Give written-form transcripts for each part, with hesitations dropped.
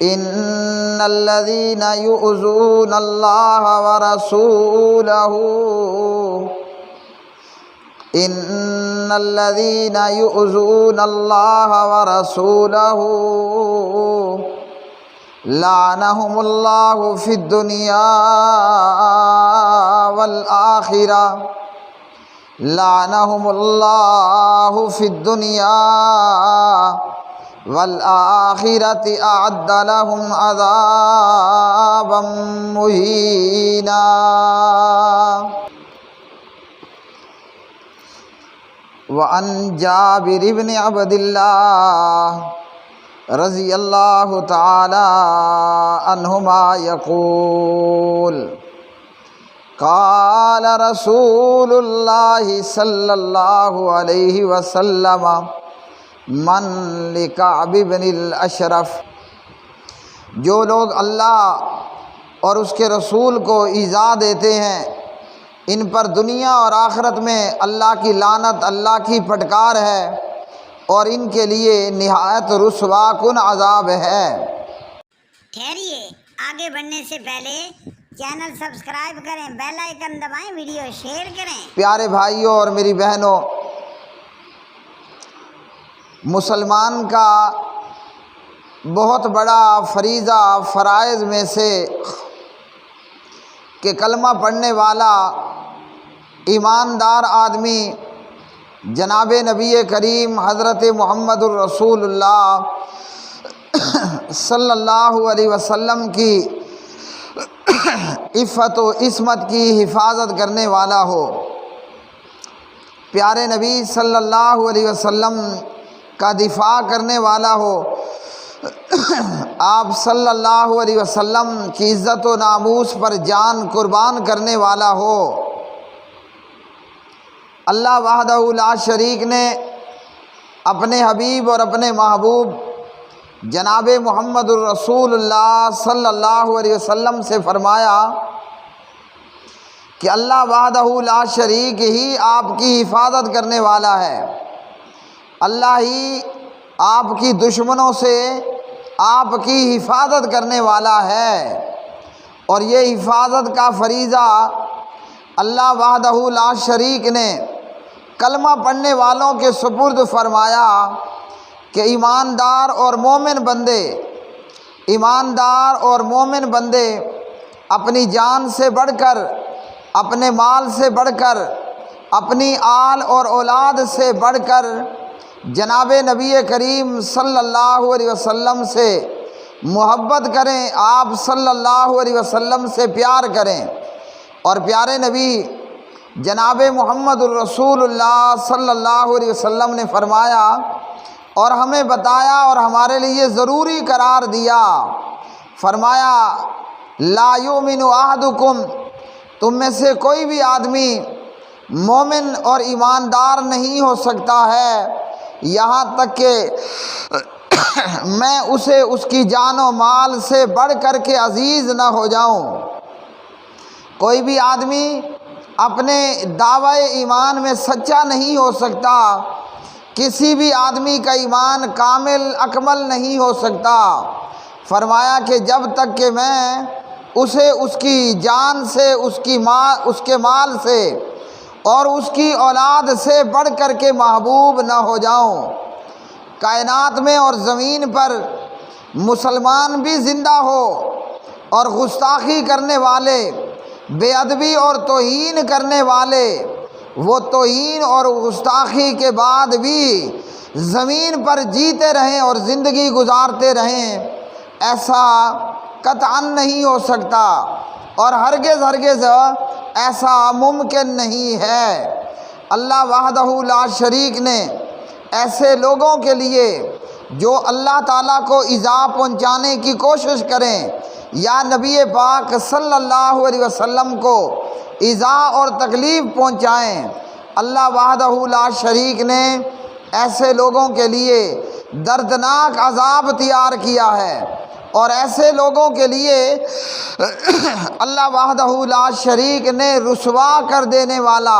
ان الذين يؤذون الله ورسوله ان الذين يؤذون الله ورسوله لعنهم الله في الدنيا والآخرة لعنهم الله في الدنيا والآخرة أعد لهم عذابا مهينا۔ وعن جابر بن عبد الله رضی اللہ تعالی عنہما یقول قال رسول اللہ صلی اللہ علیہ وسلم من لکعب بن الاشرف، جو لوگ اللہ اور اس کے رسول کو ایذا دیتے ہیں ان پر دنیا اور آخرت میں اللہ کی لعنت، اللہ کی پھٹکار ہے اور ان کے لیے نہایت رسوا کن عذاب ہے۔ ٹھہریے، آگے بڑھنے سے پہلے چینل سبسکرائب کریں، بیل آئیکن دبائیں، ویڈیو شیئر کریں۔ پیارے بھائیوں اور میری بہنوں، مسلمان کا بہت بڑا فریضہ فرائض میں سے کہ کلمہ پڑھنے والا ایماندار آدمی جناب نبی کریم حضرت محمد الرسول اللہ صلی اللہ علیہ وسلم کی عفت و عصمت کی حفاظت کرنے والا ہو، پیارے نبی صلی اللہ علیہ وسلم کا دفاع کرنے والا ہو، آپ صلی اللہ علیہ وسلم کی عزت و ناموس پر جان قربان کرنے والا ہو۔ اللہ وحدہ لا شریک نے اپنے حبیب اور اپنے محبوب جناب محمد الرسول اللہ صلی اللہ علیہ وسلم سے فرمایا کہ اللہ وحدہ لا شریک ہی آپ کی حفاظت کرنے والا ہے، اللہ ہی آپ کی دشمنوں سے آپ کی حفاظت کرنے والا ہے، اور یہ حفاظت کا فریضہ اللہ وحدہ لا شریک نے کلمہ پڑھنے والوں کے سپرد فرمایا کہ ایماندار اور مومن بندے اپنی جان سے بڑھ کر، اپنے مال سے بڑھ کر، اپنی آل اور اولاد سے بڑھ کر جناب نبی کریم صلی اللہ علیہ وسلم سے محبت کریں، آپ صلی اللہ علیہ وسلم سے پیار کریں۔ اور پیارے نبی جناب محمد الرسول اللہ صلی اللہ علیہ وسلم نے فرمایا اور ہمیں بتایا اور ہمارے لیے ضروری قرار دیا، فرمایا لا یؤمن احدکم، تم میں سے کوئی بھی آدمی مومن اور ایماندار نہیں ہو سکتا ہے یہاں تک کہ میں اسے اس کی جان و مال سے بڑھ کر کے عزیز نہ ہو جاؤں۔ کوئی بھی آدمی اپنے دعوی ایمان میں سچا نہیں ہو سکتا، کسی بھی آدمی کا ایمان کامل اکمل نہیں ہو سکتا، فرمایا کہ جب تک کہ میں اسے اس کی جان سے، اس کے مال سے اور اس کی اولاد سے بڑھ کر کے محبوب نہ ہو جاؤں۔ کائنات میں اور زمین پر مسلمان بھی زندہ ہو اور گستاخی کرنے والے، بے ادبی اور توہین کرنے والے، وہ توہین اور گستاخی کے بعد بھی زمین پر جیتے رہیں اور زندگی گزارتے رہیں، ایسا قطعاً نہیں ہو سکتا اور ہرگز ایسا ممکن نہیں ہے۔ اللہ وحدہ لا شریک نے ایسے لوگوں کے لیے جو اللہ تعالیٰ کو ایذا پہنچانے کی کوشش کریں یا نبی پاک صلی اللہ علیہ وسلم کو ایذا اور تکلیف پہنچائیں، اللہ وحدہ لا شریک نے ایسے لوگوں کے لیے دردناک عذاب تیار کیا ہے، اور ایسے لوگوں کے لیے اللہ وحدہ لا شریک نے رسوا کر دینے والا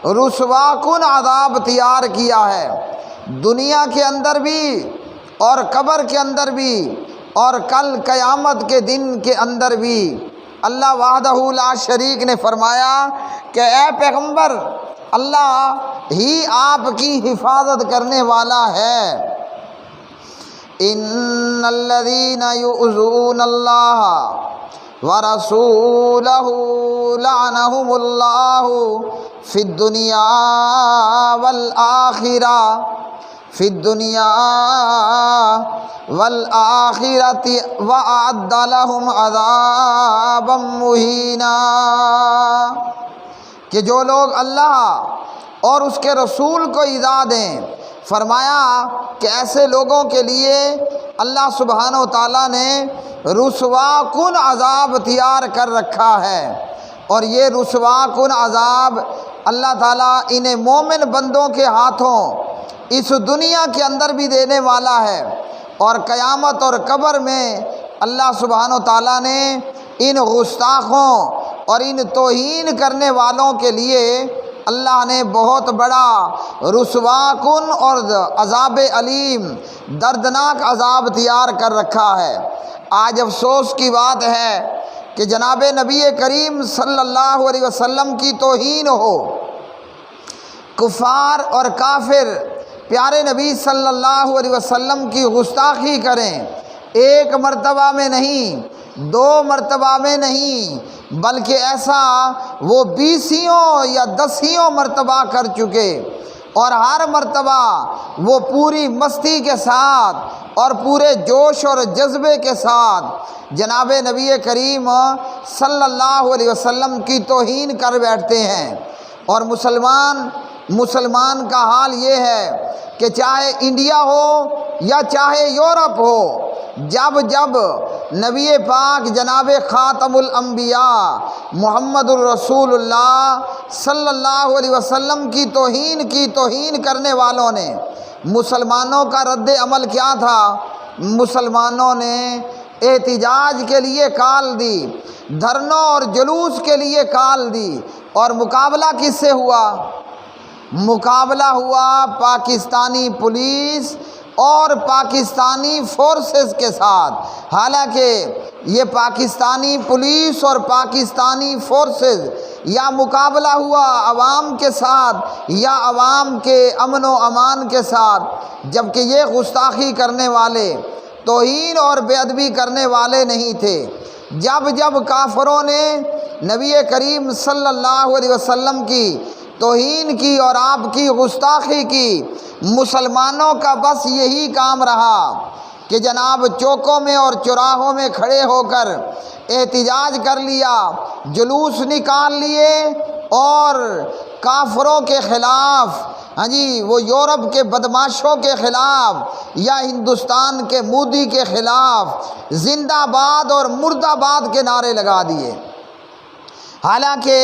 رسوا کن عذاب تیار کیا ہے۔ دنیا کے اندر بھی اور قبر کے اندر بھی اور کل قیامت کے دن کے اندر بھی اللہ وحدہ لا شریک نے فرمایا کہ اے پیغمبر اللہ ہی آپ کی حفاظت کرنے والا ہے۔ ان الذین یؤذون اللہ ورسولہ لعنہم اللہ فی الدنیا والآخرہ وأعد لهم عذابا مہینا، کہ جو لوگ اللہ اور اس کے رسول کو ایذا دیں، فرمایا کہ ایسے لوگوں کے لیے اللہ سبحانہ و تعالیٰ نے رسوا کن عذاب تیار کر رکھا ہے، اور یہ رسوا کن عذاب اللہ تعالیٰ انہیں مومن بندوں کے ہاتھوں اس دنیا کے اندر بھی دینے والا ہے، اور قیامت اور قبر میں اللہ سبحانہ و تعالیٰ نے ان گستاخوں اور ان توہین کرنے والوں کے لیے اللہ نے بہت بڑا رسوا کن اور عذاب علیم دردناک عذاب تیار کر رکھا ہے۔ آج افسوس کی بات ہے کہ جناب نبی کریم صلی اللہ علیہ وسلم کی توہین ہو، کفار اور کافر پیارے نبی صلی اللہ علیہ وسلم کی گستاخی کریں، ایک مرتبہ میں نہیں، دو مرتبہ میں نہیں، بلکہ ایسا وہ 20 یا 10 مرتبہ کر چکے، اور ہر مرتبہ وہ پوری مستی کے ساتھ اور پورے جوش اور جذبے کے ساتھ جناب نبی کریم صلی اللہ علیہ وسلم کی توہین کر بیٹھتے ہیں۔ اور مسلمان کا حال یہ ہے کہ چاہے انڈیا ہو یا چاہے یورپ ہو، جب نبی پاک جناب خاتم الانبیاء محمد الرسول اللہ صلی اللہ علیہ وسلم کی توہین کرنے والوں نے مسلمانوں کا رد عمل کیا تھا؟ مسلمانوں نے احتجاج کے لیے کال دی، دھرنوں اور جلوس کے لیے کال دی، اور مقابلہ کس سے ہوا؟ مقابلہ ہوا پاکستانی پولیس اور پاکستانی فورسز کے ساتھ۔ حالانکہ یہ پاکستانی پولیس اور پاکستانی فورسز یا مقابلہ ہوا عوام کے ساتھ یا عوام کے امن و امان کے ساتھ، جبکہ یہ گستاخی کرنے والے، توہین اور بے ادبی کرنے والے نہیں تھے۔ جب کافروں نے نبی کریم صلی اللہ علیہ وسلم کی توہین کی اور آپ کی گستاخی کی، مسلمانوں کا بس یہی کام رہا کہ جناب چوکوں میں اور چوراہوں میں کھڑے ہو کر احتجاج کر لیا، جلوس نکال لیے، اور کافروں کے خلاف، وہ یورپ کے بدماشوں کے خلاف یا ہندوستان کے مودی کے خلاف زندہ باد اور مردہ باد کے نعرے لگا دیے۔ حالانکہ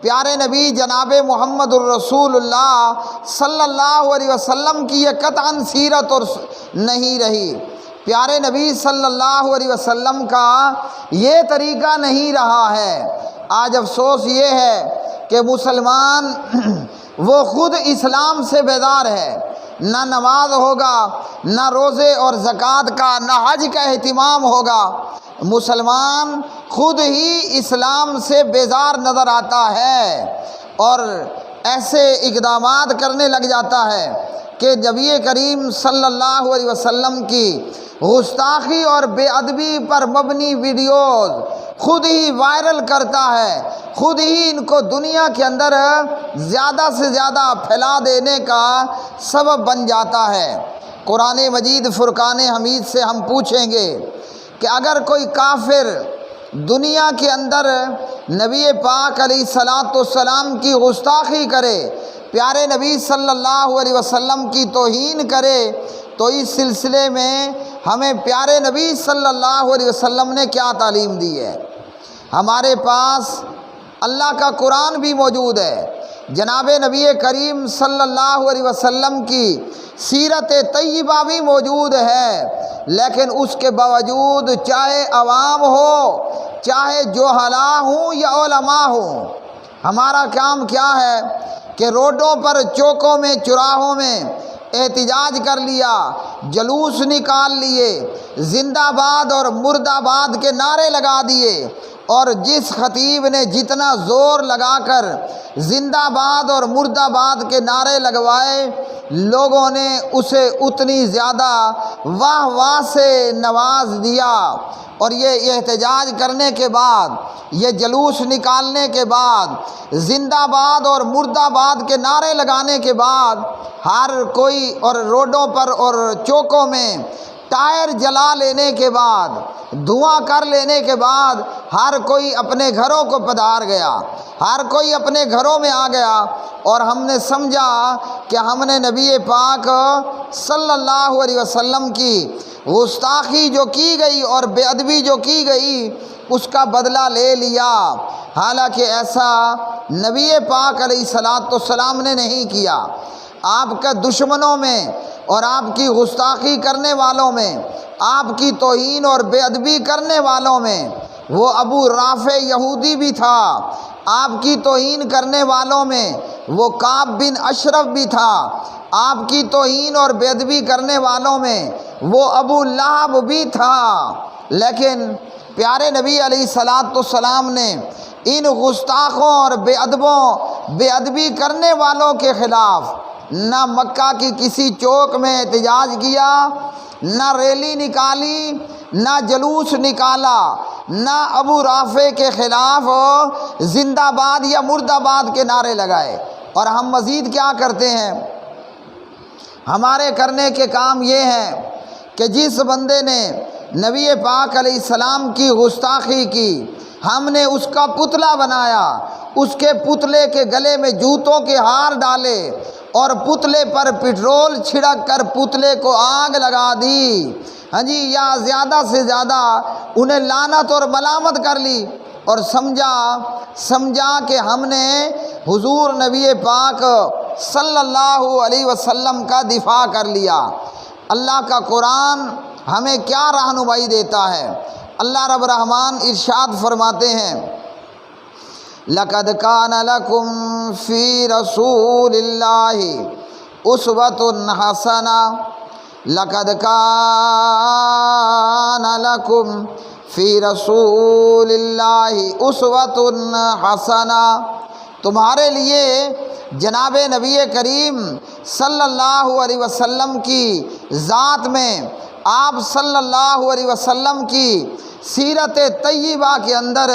پیارے نبی جناب محمد الرسول اللہ صلی اللہ علیہ وسلم کی یہ قطعاً سیرت اور نہیں رہی، پیارے نبی صلی اللہ علیہ وسلم کا یہ طریقہ نہیں رہا ہے۔ آج افسوس یہ ہے کہ مسلمان وہ خود اسلام سے بیدار ہے، نہ نماز ہوگا، نہ روزے اور زکوٰۃ کا، نہ حج کا اہتمام ہوگا۔ مسلمان خود ہی اسلام سے بیزار نظر آتا ہے اور ایسے اقدامات کرنے لگ جاتا ہے کہ نبی کریم صلی اللہ علیہ وسلم کی گستاخی اور بے ادبی پر مبنی ویڈیوز خود ہی وائرل کرتا ہے، خود ہی ان کو دنیا کے اندر زیادہ سے زیادہ پھیلا دینے کا سبب بن جاتا ہے۔ قرآن مجید فرقان حمید سے ہم پوچھیں گے کہ اگر کوئی کافر دنیا کے اندر نبی پاک علیہ الصلاۃ والسلام کی گستاخی کرے، پیارے نبی صلی اللہ علیہ وسلم کی توہین کرے، تو اس سلسلے میں ہمیں پیارے نبی صلی اللہ علیہ وسلم نے کیا تعلیم دی ہے؟ ہمارے پاس اللہ کا قرآن بھی موجود ہے، جناب نبی کریم صلی اللہ علیہ وسلم کی سیرت طیبہ بھی موجود ہے، لیکن اس کے باوجود چاہے عوام ہو، چاہے جہلاء ہوں یا علماء ہوں، ہمارا کام کیا ہے کہ روڈوں پر، چوکوں میں، چوراہوں میں احتجاج کر لیا، جلوس نکال لیے، زندہ باد اور مرد آباد کے نعرے لگا دیے، اور جس خطیب نے جتنا زور لگا کر زندہ باد اور مرد آباد کے نعرے لگوائے، لوگوں نے اسے اتنی زیادہ واہ واہ سے نواز دیا۔ اور یہ احتجاج کرنے کے بعد، یہ جلوس نکالنے کے بعد، زندہ باد اور مرد آباد کے نعرے لگانے کے بعد، ہر کوئی اور روڈوں پر اور چوکوں میں ٹائر جلا لینے کے بعد، دھواں کر لینے کے بعد، ہر کوئی اپنے گھروں کو پدھار گیا، ہر کوئی اپنے گھروں میں آ گیا، اور ہم نے سمجھا کہ ہم نے نبی پاک صلی اللہ علیہ وسلم کی گستاخی جو کی گئی اور بے ادبی جو کی گئی اس کا بدلہ لے لیا۔ حالانکہ ایسا نبی پاک علیہ الصلاۃ والسلام نے نہیں کیا۔ آپ کے دشمنوں میں اور آپ کی گستاخی کرنے والوں میں، آپ کی توہین اور بے ادبی کرنے والوں میں وہ ابو رافع یہودی بھی تھا، آپ کی توہین کرنے والوں میں وہ کعب بن اشرف بھی تھا، آپ کی توہین اور بے ادبی کرنے والوں میں وہ ابو لہب بھی تھا۔ لیکن پیارے نبی علیہ الصلاۃ والسلام نے ان گستاخوں اور بے ادبی کرنے والوں کے خلاف نہ مکہ کی کسی چوک میں احتجاج کیا، نہ ریلی نکالی، نہ جلوس نکالا، نہ ابو رافع کے خلاف زندہ باد یا مرد آباد کے نعرے لگائے۔ اور ہم مزید کیا کرتے ہیں؟ ہمارے کرنے کے کام یہ ہیں کہ جس بندے نے نبی پاک علیہ السلام کی گستاخی کی، ہم نے اس کا پتلا بنایا، اس کے پتلے کے گلے میں جوتوں کے ہار ڈالے اور پتلے پر پٹرول چھڑک کر پتلے کو آگ لگا دی، ہاں جی، یا زیادہ سے زیادہ انہیں لعنت اور ملامت کر لی، اور سمجھا کہ ہم نے حضور نبی پاک صلی اللہ علیہ وسلم کا دفاع کر لیا۔ اللہ کا قرآن ہمیں کیا رہنمائی دیتا ہے؟ اللہ رب الرحمن ارشاد فرماتے ہیں، لَقَدْ كَانَ لَكُمْ فِي رَسُولِ اللَّهِ أُسْوَةٌ حَسَنَةٌ لَقَدْ كَانَ لَكُمْ فِي رَسُولِ اللَّهِ أُسْوَةٌ حَسَنَةٌ، تمہارے لیے جناب نبی کریم صلی اللہ علیہ وسلم کی ذات میں، آپ صلی اللہ علیہ وسلم کی سیرت طیبہ کے اندر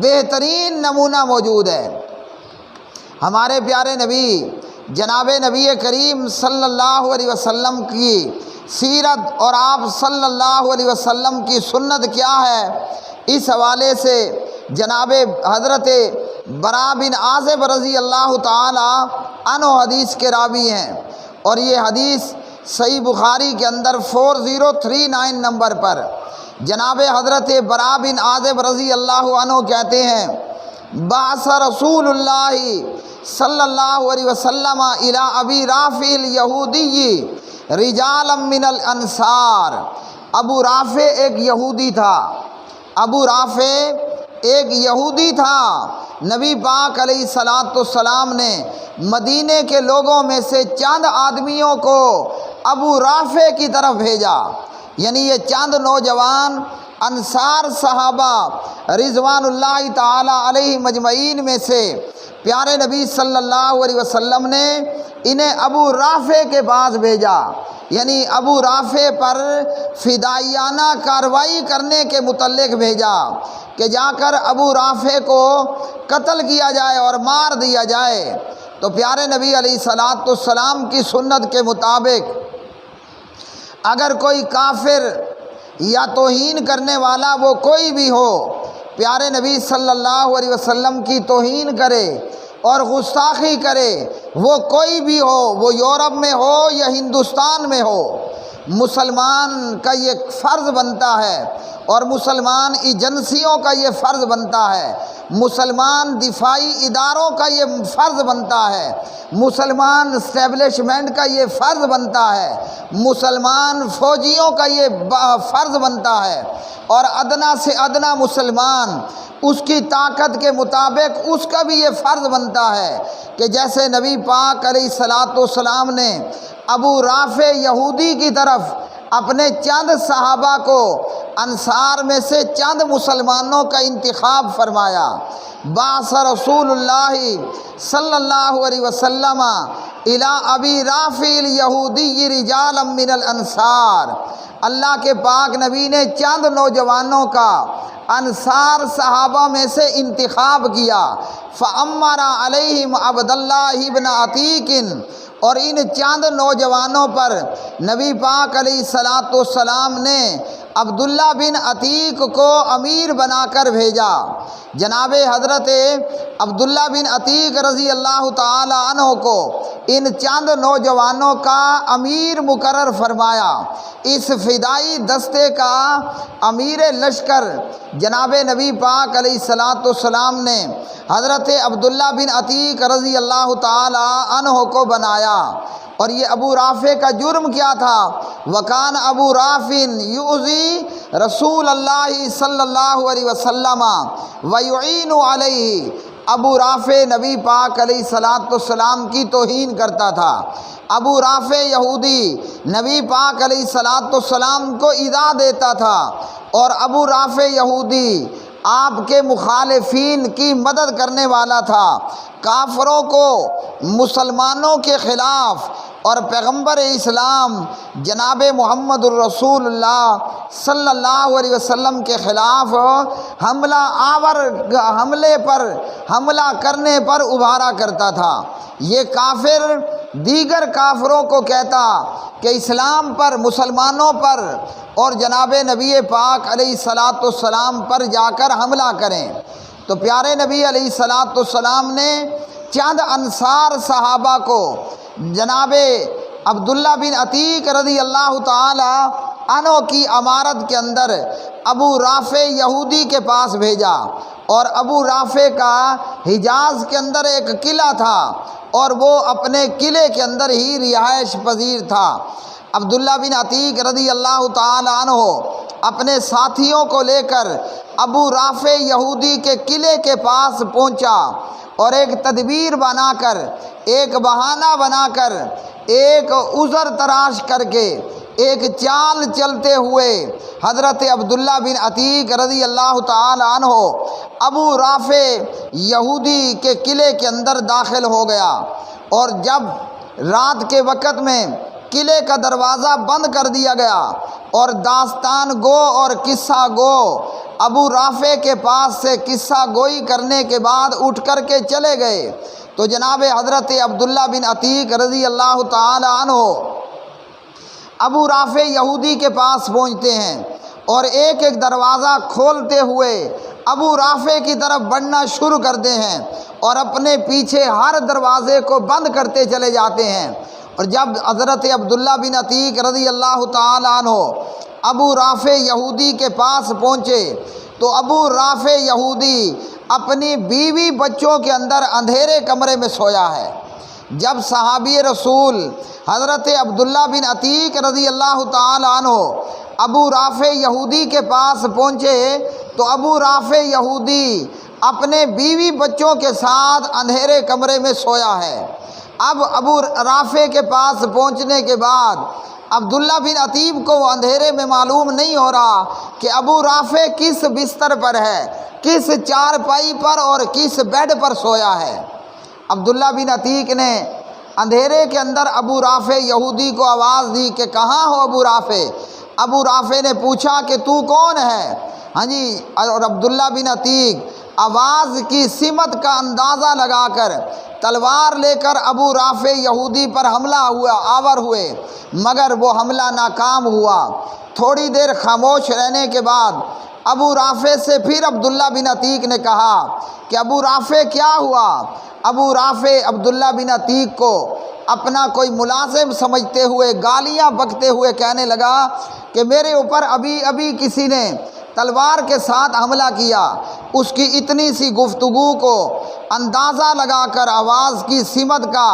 بہترین نمونہ موجود ہے۔ ہمارے پیارے نبی جناب نبی کریم صلی اللہ علیہ وسلم کی سیرت اور آپ صلی اللہ علیہ وسلم کی سنت کیا ہے، اس حوالے سے جناب حضرت برا بن عازب رضی اللہ تعالی عنہ حدیث کے راوی ہیں، اور یہ حدیث صحیح بخاری کے اندر 4039 نمبر پر جناب حضرت برا بن عازب رضی اللہ عنہ کہتے ہیں، بعث رسول اللہ صلی اللہ علیہ وسلم الی ابی رافع الیہودی رجالا من الانصار۔ ابو رافع ایک یہودی تھا، ابو رافع ایک یہودی تھا۔ نبی پاک علیہ الصلاۃ والسلام نے مدینے کے لوگوں میں سے چند آدمیوں کو ابو رافع کی طرف بھیجا، یعنی یہ چند نوجوان انصار صحابہ رضوان اللہ تعالی علیہ مجمعین میں سے پیارے نبی صلی اللہ علیہ وسلم نے انہیں ابو رافع کے پاس بھیجا، یعنی ابو رافع پر فدائیانہ کارروائی کرنے کے متعلق بھیجا کہ جا کر ابو رافع کو قتل کیا جائے اور مار دیا جائے۔ تو پیارے نبی علیہ الصلاۃ والسلام کی سنت کے مطابق اگر کوئی کافر یا توہین کرنے والا وہ کوئی بھی ہو، پیارے نبی صلی اللہ علیہ وسلم کی توہین کرے اور گستاخی کرے، وہ کوئی بھی ہو، وہ یورپ میں ہو یا ہندوستان میں ہو، مسلمان کا یہ فرض بنتا ہے، اور مسلمان ایجنسیوں کا یہ فرض بنتا ہے، مسلمان دفاعی اداروں کا یہ فرض بنتا ہے، مسلمان اسٹیبلشمنٹ کا یہ فرض بنتا ہے، مسلمان فوجیوں کا یہ فرض بنتا ہے، اور ادنا سے ادنا مسلمان اس کی طاقت کے مطابق اس کا بھی یہ فرض بنتا ہے کہ جیسے نبی پاک علیہ الصلاۃ والسلام نے ابو رافع یہودی کی طرف اپنے چند صحابہ کو انصار میں سے چند مسلمانوں کا انتخاب فرمایا۔ بعث رسول اللہ صلی اللہ علیہ وسلم الی ابی رافع الیہودی رجالا من الانصار، اللہ کے پاک نبی نے چند نوجوانوں کا انصار صحابہ میں سے انتخاب کیا۔ فامر علیہم عبداللہ بن عتیق، اور ان چند نوجوانوں پر نبی پاک علیہ الصلاۃ والسلام نے عبداللہ بن عتیق کو امیر بنا کر بھیجا۔ جناب حضرت عبداللہ بن عتیق رضی اللہ تعالی عنہ کو ان چند نوجوانوں کا امیر مقرر فرمایا۔ اس فدائی دستے کا امیر لشکر جناب نبی پاک علیہ الصلاۃ والسلام نے حضرت عبداللہ بن عتیق رضی اللہ تعالی عنہ کو بنایا۔ اور یہ ابو رافع کا جرم کیا تھا؟ وکان ابو رافع یؤذی رسول اللہ صلی اللہ علیہ وسلم ویعین علیہ، ابو رافع نبی پاک علیہ الصلاۃ والسلام کی توہین کرتا تھا۔ ابو رافع یہودی نبی پاک علیہ الصلاۃ والسلام کو ایذا دیتا تھا، اور ابو رافع یہودی آپ کے مخالفین کی مدد کرنے والا تھا۔ کافروں کو مسلمانوں کے خلاف اور پیغمبر اسلام جناب محمد الرسول اللہ صلی اللہ علیہ وسلم کے خلاف حملہ کرنے پر ابھارا کرتا تھا۔ یہ کافر دیگر کافروں کو کہتا کہ اسلام پر، مسلمانوں پر اور جناب نبی پاک علیہ الصلاۃ والسلام پر جا کر حملہ کریں۔ تو پیارے نبی علیہ الصلاۃ والسلام نے چند انصار صحابہ کو جناب عبداللہ بن عتیق رضی اللہ تعالی عنہ کی امارت کے اندر ابو رافع یہودی کے پاس بھیجا۔ اور ابو رافع کا حجاز کے اندر ایک قلعہ تھا، اور وہ اپنے قلعے کے اندر ہی رہائش پذیر تھا۔ عبداللہ بن عتیق رضی اللہ تعالی عنہ اپنے ساتھیوں کو لے کر ابو رافع یہودی کے قلعے کے پاس پہنچا، اور ایک تدبیر بنا کر، ایک بہانہ بنا کر، ایک عذر تراش کر کے، ایک چال چلتے ہوئے حضرت عبداللہ بن عتیق رضی اللہ تعالی عنہ ابو رافع یہودی کے قلعے کے اندر داخل ہو گیا۔ اور جب رات کے وقت میں قلعے کا دروازہ بند کر دیا گیا، اور داستان گو اور قصہ گو ابو رافع کے پاس سے قصہ گوئی کرنے کے بعد اٹھ کر کے چلے گئے، تو جناب حضرت عبداللہ بن عتیق رضی اللہ تعالی عنہ ابو رافع یہودی کے پاس پہنچتے ہیں، اور ایک ایک دروازہ کھولتے ہوئے ابو رافع کی طرف بڑھنا شروع کرتے ہیں، اور اپنے پیچھے ہر دروازے کو بند کرتے چلے جاتے ہیں۔ اور جب حضرت عبداللہ بن عتیق رضی اللہ تعالی عنہ ابو رافع یہودی کے پاس پہنچے، تو ابو رافع یہودی اپنی بیوی بچوں کے اندر اندھیرے کمرے میں سویا ہے۔ جب صحابی رسول حضرت عبداللہ بن عتیق رضی اللہ تعالی عنہ ابو رافع یہودی کے پاس پہنچے، تو ابو رافع یہودی اپنے بیوی بچوں کے ساتھ اندھیرے کمرے میں سویا ہے۔ اب ابو رافع کے پاس پہنچنے کے بعد عبداللہ بن عتیق کو اندھیرے میں معلوم نہیں ہو رہا کہ ابو رافع کس بستر پر ہے، کس چارپائی پر اور کس بیڈ پر سویا ہے۔ عبداللہ بن عتیق نے اندھیرے کے اندر ابو رافع یہودی کو آواز دی کہ کہاں ہو ابو رافع؟ ابو رافع نے پوچھا کہ تو کون ہے؟ ہاں جی، اور عبداللہ بن عتیق آواز کی سمت کا اندازہ لگا کر تلوار لے کر ابو رافع یہودی پر آور ہوئے، مگر وہ حملہ ناکام ہوا۔ تھوڑی دیر خاموش رہنے کے بعد ابو رافع سے پھر عبداللہ بن عتیق نے کہا کہ ابو رافع کیا ہوا؟ ابو رافع عبداللہ بن عتیق کو اپنا کوئی ملازم سمجھتے ہوئے گالیاں بکتے ہوئے کہنے لگا کہ میرے اوپر ابھی کسی نے تلوار کے ساتھ حملہ کیا۔ اس کی اتنی سی گفتگو کو اندازہ لگا کر آواز کی سمت کا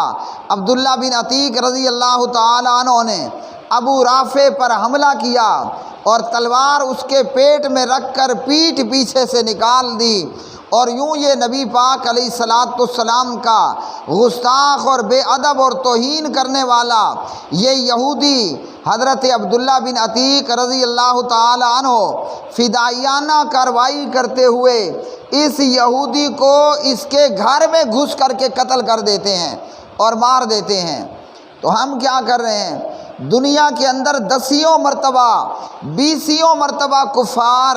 عبداللہ بن عتیق رضی اللہ تعالی عنہ نے ابو رافع پر حملہ کیا اور تلوار اس کے پیٹ میں رکھ کر پیٹھ پیچھے سے نکال دی، اور یوں یہ نبی پاک علیہ الصلاۃ والسلام کا گستاخ اور بے ادب اور توہین کرنے والا یہ یہودی حضرت عبداللہ بن عتیق رضی اللہ تعالی عنہ فدائیانہ کارروائی کرتے ہوئے اس یہودی کو اس کے گھر میں گھس کر کے قتل کر دیتے ہیں اور مار دیتے ہیں۔ تو ہم کیا کر رہے ہیں؟ دنیا کے اندر 10 مرتبہ 20 مرتبہ کفار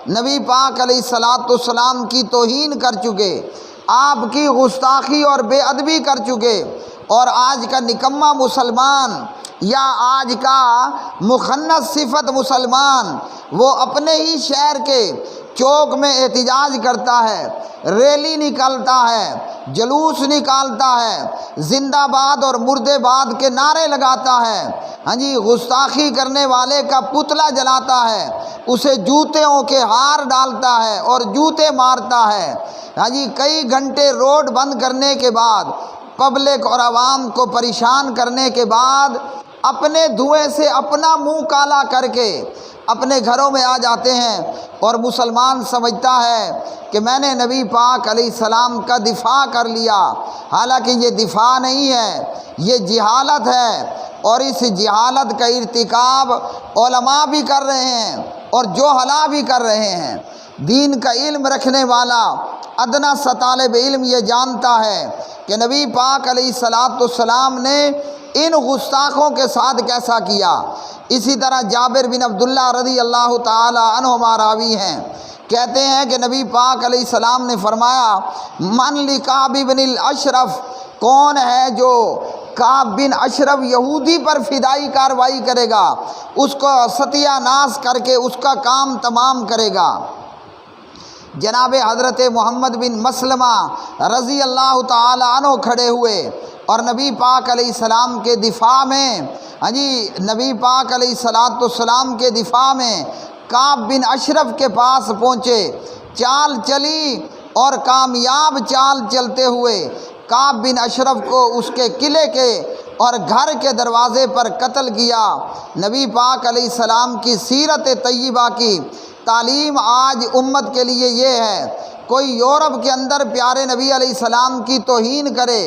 نبی پاک علیہ الصلاۃ والسلام کی توہین کر چکے، آپ کی گستاخی اور بے ادبی کر چکے، اور آج کا نکما مسلمان یا آج کا مخنث صفت مسلمان وہ اپنے ہی شہر کے چوک میں احتجاج کرتا ہے، ریلی نکالتا ہے، جلوس نکالتا ہے، زندہ باد اور مردے باد کے نعرے لگاتا ہے، ہاں جی، گستاخی کرنے والے کا پتلا جلاتا ہے، اسے جوتوں کے ہار ڈالتا ہے اور جوتے مارتا ہے، ہاں جی، کئی گھنٹے روڈ بند کرنے کے بعد، پبلک اور عوام کو پریشان کرنے کے بعد اپنے دھوئیں سے اپنا منہ کالا کر کے اپنے گھروں میں آ جاتے ہیں، اور مسلمان سمجھتا ہے کہ میں نے نبی پاک علیہ السلام کا دفاع کر لیا، حالانکہ یہ دفاع نہیں ہے، یہ جہالت ہے، اور اس جہالت کا ارتکاب علماء بھی کر رہے ہیں اور جہلاء بھی کر رہے ہیں۔ دین کا علم رکھنے والا ادنا سا طالب علم یہ جانتا ہے کہ نبی پاک علیہ الصلاۃ والسلام نے ان گستاخوں کے ساتھ کیسا کیا۔ اسی طرح جابر بن عبداللہ رضی اللہ تعالی عنہما راوی ہیں، کہتے ہیں کہ نبی پاک علیہ السلام نے فرمایا، من لکعب بن الاشرف، کون ہے جو کعب بن اشرف یہودی پر فدائی کارروائی کرے گا، اس کو ستیہ ناش کر کے اس کا کام تمام کرے گا۔ جناب حضرت محمد بن مسلمہ رضی اللہ تعالی عنہ کھڑے ہوئے اور نبی پاک علیہ السلام کے دفاع میں، ہاں جی، نبی پاک علیہ الصلاۃ والسلام کے دفاع میں کعب بن اشرف کے پاس پہنچے، چال چلی اور کامیاب چال چلتے ہوئے کعب بن اشرف کو اس کے قلعے کے اور گھر کے دروازے پر قتل کیا۔ نبی پاک علیہ السلام کی سیرت طیبہ کی تعلیم آج امت کے لیے یہ ہے، کوئی یورپ کے اندر پیارے نبی علیہ السلام کی توہین کرے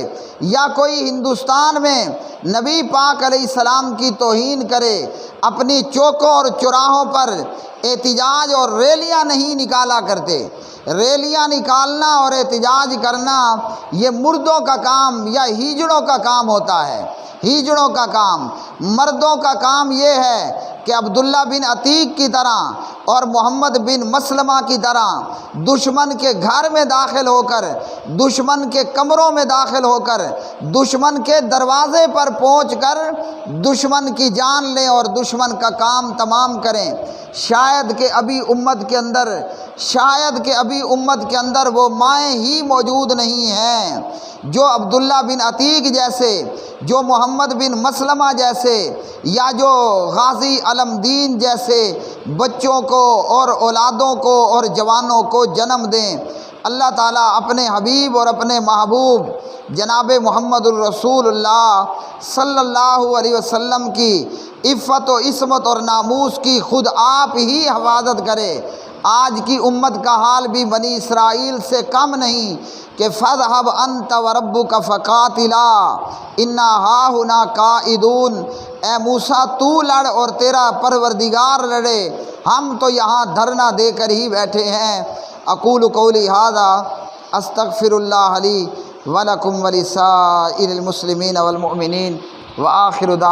یا کوئی ہندوستان میں نبی پاک علیہ السلام کی توہین کرے، اپنی چوکوں اور چوراہوں پر احتجاج اور ریلیاں نہیں نکالا کرتے۔ ریلیاں نکالنا اور احتجاج کرنا یہ مردوں کا کام یا ہیجڑوں کا کام ہوتا ہے، ہیجڑوں کا کام۔ مردوں کا کام یہ ہے کہ عبداللہ بن عتیق کی طرح اور محمد بن مسلمہ کی طرح دشمن کے گھر میں داخل ہو کر، دشمن کے کمروں میں داخل ہو کر، دشمن کے دروازے پر پہنچ کر دشمن کی جان لیں اور دشمن کا کام تمام کریں۔ شاید کہ ابھی امت کے اندر وہ مائیں ہی موجود نہیں ہیں جو عبداللہ بن عتیق جیسے، جو محمد بن مسلمہ جیسے، یا جو غازی علم دین جیسے بچوں کو اور اولادوں کو اور جوانوں کو جنم دیں۔ اللہ تعالیٰ اپنے حبیب اور اپنے محبوب جناب محمد الرسول اللہ صلی اللہ علیہ وسلم کی عفت و عصمت اور ناموس کی خود آپ ہی حفاظت کرے۔ آج کی امت کا حال بھی بنی اسرائیل سے کم نہیں کہ فَاذْهَبْ أَنْتَ وَرَبُّكَ فَقَاتِلَا إِنَّا هَاهُنَا قَاعِدُونَ، اے موسیٰ تو لڑ اور تیرا پروردگار لڑے، ہم تو یہاں دھرنا دے کر ہی بیٹھے ہیں۔ اقول قولی ھذا استغفر اللہ لی ولکم ولسائر المسلمین والمؤمنین وآخر دعوانا